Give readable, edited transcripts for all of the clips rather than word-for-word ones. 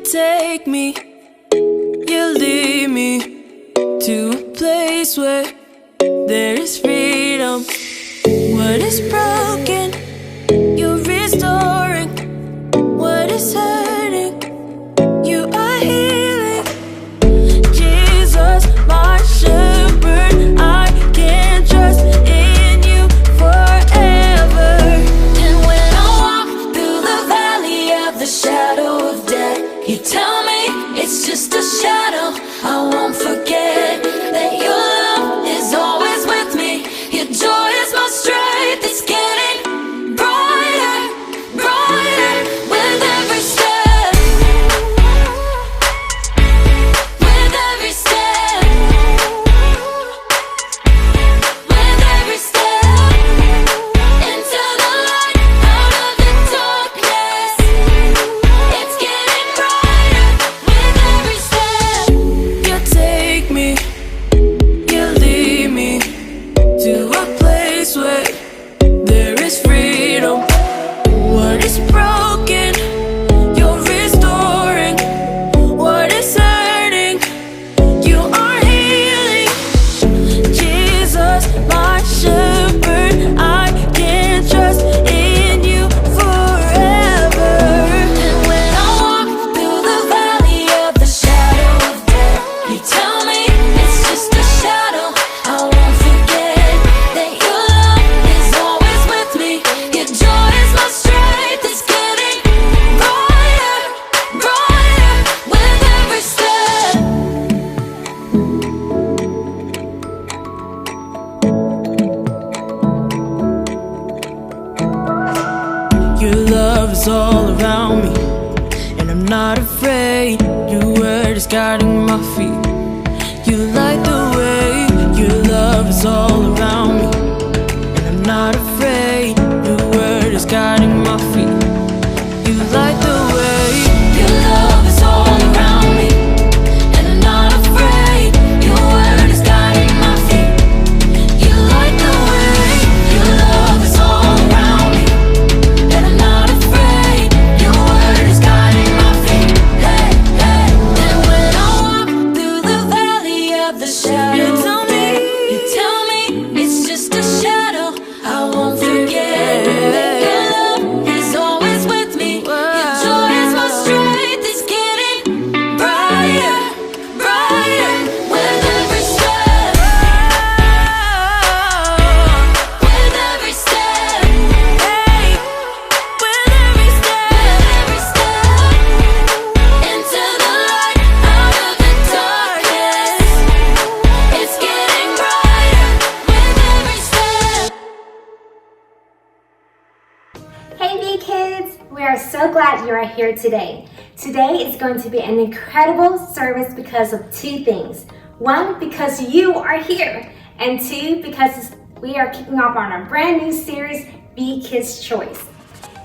take me, you lead me to a place where there is freedom. What is broken, you're restoring. What is hurting, you are healing. Jesus, my shepherd, I can trust in you forever. And when I walk through the valley of the shadow of death, you tell me it's just a shadow. I won't forget that your love is always with me. Your joy is my strength. It's getting brighter, brighter with every step. With every step. With every step. Into the light, out of the darkness. It's getting brighter with every step. You take me, you lead me to a place where there is freedom. What is broken, you're restoring. What is hurting, you are healing. Jesus, my shepherd, I can trust in you forever. And when I walk through the valley of the shadow of death, you tell me it's just a shadow. I won't forget that your love is always with me. Your joy is my strength. It's getting brighter, brighter with every step. Your love is all around me, and I'm not afraid. Your word is guiding my feet. You light the way. Your love is all around me, and I'm not afraid. Your word is guiding my feet. You light the way. Your love is all around me, and I'm not afraid. Your word is guiding my feet. You light the way. Your love is all around me, and I'm not afraid. Your word is guiding my feet. Hey, hey. And when I walk through the valley of the shadow, you tell me it's just a shadow. I won't forget that your love is always with me. Your joy is my strength. It's getting brighter, brighter with every step. With every step. Hey, with every step. With every step. Into the light, out of the darkness. It's getting brighter with every step. Hey VKids, we are so glad you are here today. Today is going to be an incredible service because of two things. One, because you are here, and two, because we are kicking off on our brand new series, VKids Choice.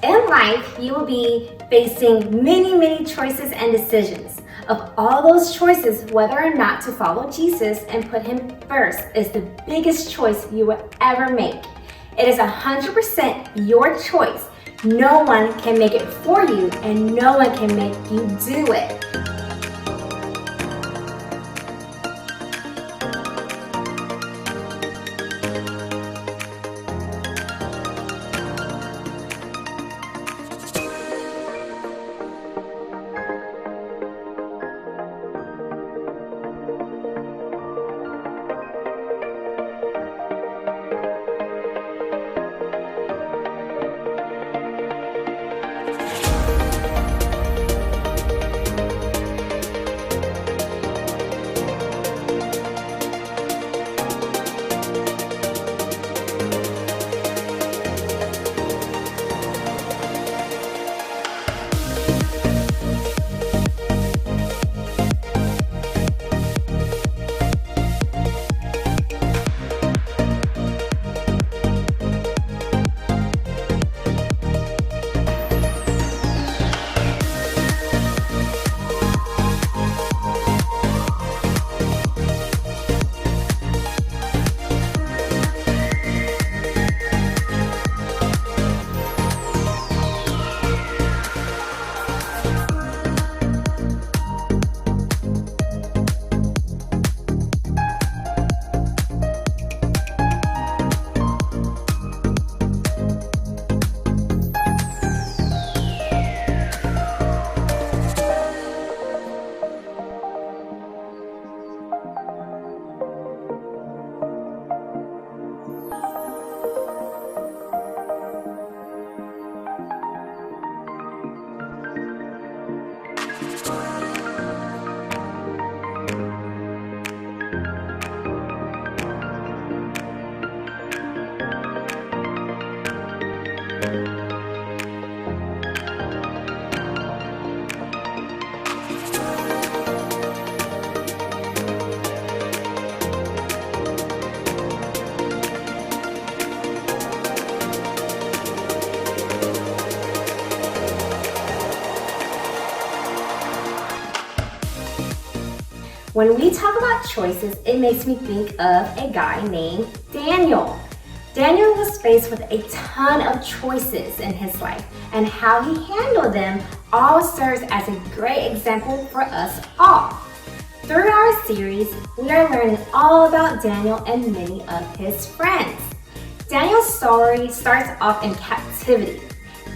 In life, you will be facing many choices and decisions. Of all those choices, whether or not to follow Jesus and put him first is the biggest choice you will ever make. It is 100% your choice. No one can make it for you, and no one can make you do it. When we talk about choices, it makes me think of a guy named Daniel. Daniel was faced with a ton of choices in his life, and how he handled them all serves as a great example for us all. Through our series, we are learning all about Daniel and many of his friends. Daniel's story starts off in captivity.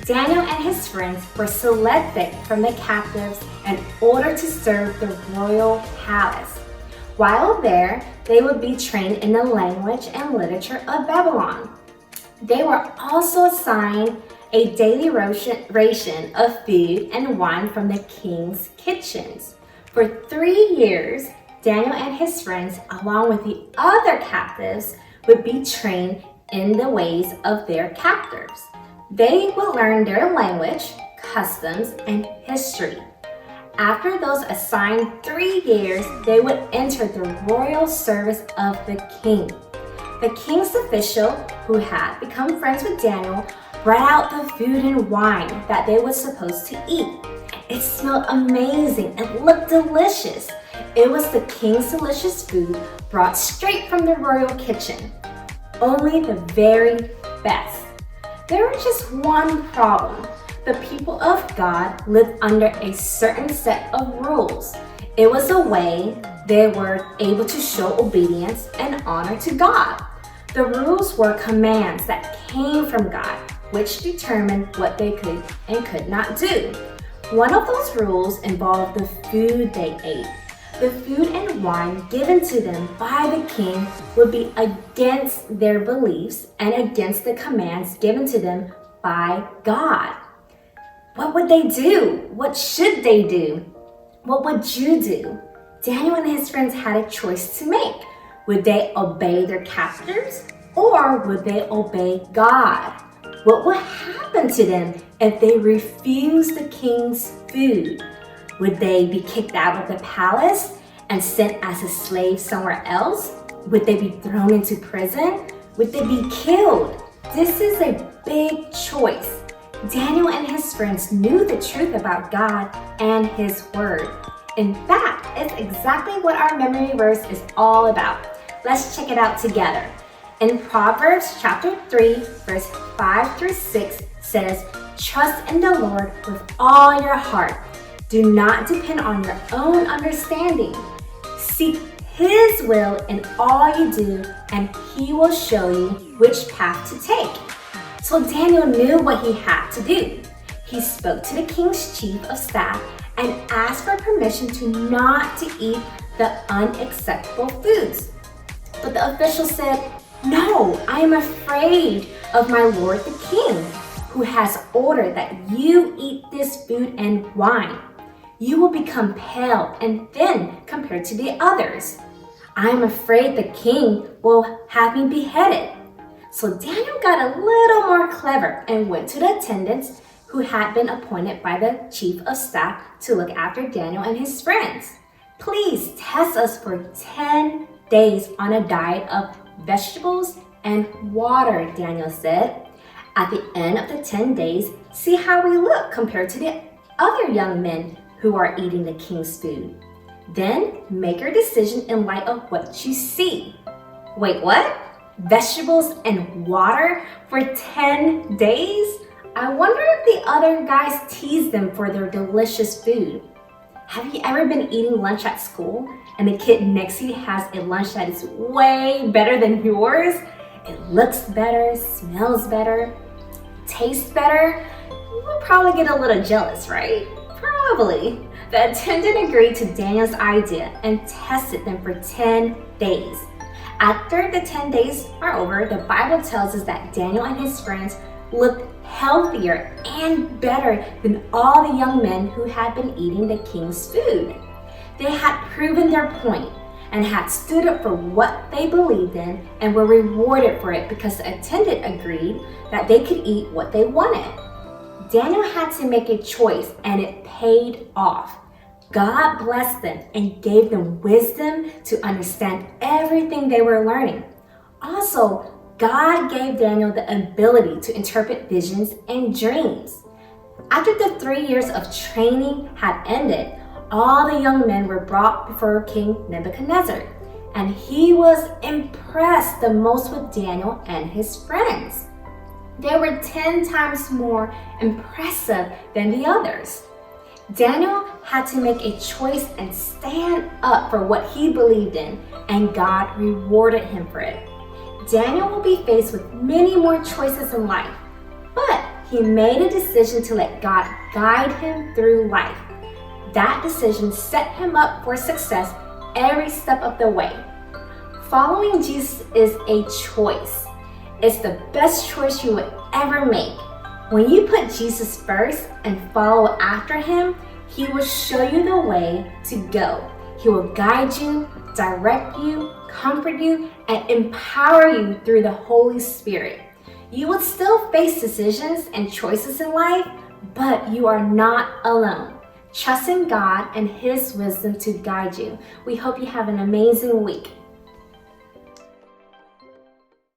Daniel and his friends were selected from the captives in order to serve the royal palace. While there, they would be trained in the language and literature of Babylon. They were also assigned a daily ration of food and wine from the king's kitchens. For 3 years, Daniel and his friends, along with the other captives, would be trained in the ways of their captors. They would learn their language, customs, and history. After those assigned 3 years, they would enter the royal service of the king. The king's official, who had become friends with Daniel, brought out the food and wine that they were supposed to eat. It smelled amazing and looked delicious. It was the king's delicious food brought straight from the royal kitchen. Only the very best. There was just one problem. The people of God lived under a certain set of rules. It was a way they were able to show obedience and honor to God. The rules were commands that came from God, which determined what they could and could not do. One of those rules involved the food they ate. The food and wine given to them by the king would be against their beliefs and against the commands given to them by God. What would they do? What should they do? What would you do? Daniel and his friends had a choice to make. Would they obey their captors or would they obey God? What would happen to them if they refused the king's food? Would they be kicked out of the palace and sent as a slave somewhere else? Would they be thrown into prison? Would they be killed? This is a big choice. Daniel and his friends knew the truth about God and His Word. In fact, it's exactly what our memory verse is all about. Let's check it out together. In Proverbs chapter 3, verse 5 through 6 says, "Trust in the Lord with all your heart. Do not depend on your own understanding. Seek His will in all you do, and He will show you which path to take." So Daniel knew what he had to do. He spoke to the king's chief of staff and asked for permission to not to eat the unacceptable foods. But the official said, "No, I am afraid of my lord the king, who has ordered that you eat this food and wine. You will become pale and thin compared to the others. I am afraid the king will have me beheaded." So Daniel got a little more clever and went to the attendants who had been appointed by the chief of staff to look after Daniel and his friends. "Please test us for 10 days on a diet of vegetables and water," Daniel said. "At the end of the 10 days, see how we look compared to the other young men who are eating the king's food. Then make your decision in light of what you see." Wait, what? Vegetables and water for 10 days? I wonder if the other guys teased them for their delicious food. Have you ever been eating lunch at school and the kid next to you has a lunch that is way better than yours? It looks better, smells better, tastes better. You will probably get a little jealous, right? Probably. The attendant agreed to Daniel's idea and tested them for 10 days. After the 10 days are over, the Bible tells us that Daniel and his friends looked healthier and better than all the young men who had been eating the king's food. They had proven their point and had stood up for what they believed in and were rewarded for it because the attendant agreed that they could eat what they wanted. Daniel had to make a choice and it paid off. God blessed them and gave them wisdom to understand everything they were learning. Also, God gave Daniel the ability to interpret visions and dreams. After the 3 years of training had ended, all the young men were brought before King Nebuchadnezzar, and he was impressed the most with Daniel and his friends. They were 10 times more impressive than the others. Daniel had to make a choice and stand up for what he believed in, and God rewarded him for it. Daniel will be faced with many more choices in life, but he made a decision to let God guide him through life. That decision set him up for success every step of the way. Following Jesus is a choice. It's the best choice you would ever make. When you put Jesus first and follow after him, he will show you the way to go. He will guide you, direct you, comfort you, and empower you through the Holy Spirit. You will still face decisions and choices in life, but you are not alone. Trust in God and his wisdom to guide you. We hope you have an amazing week.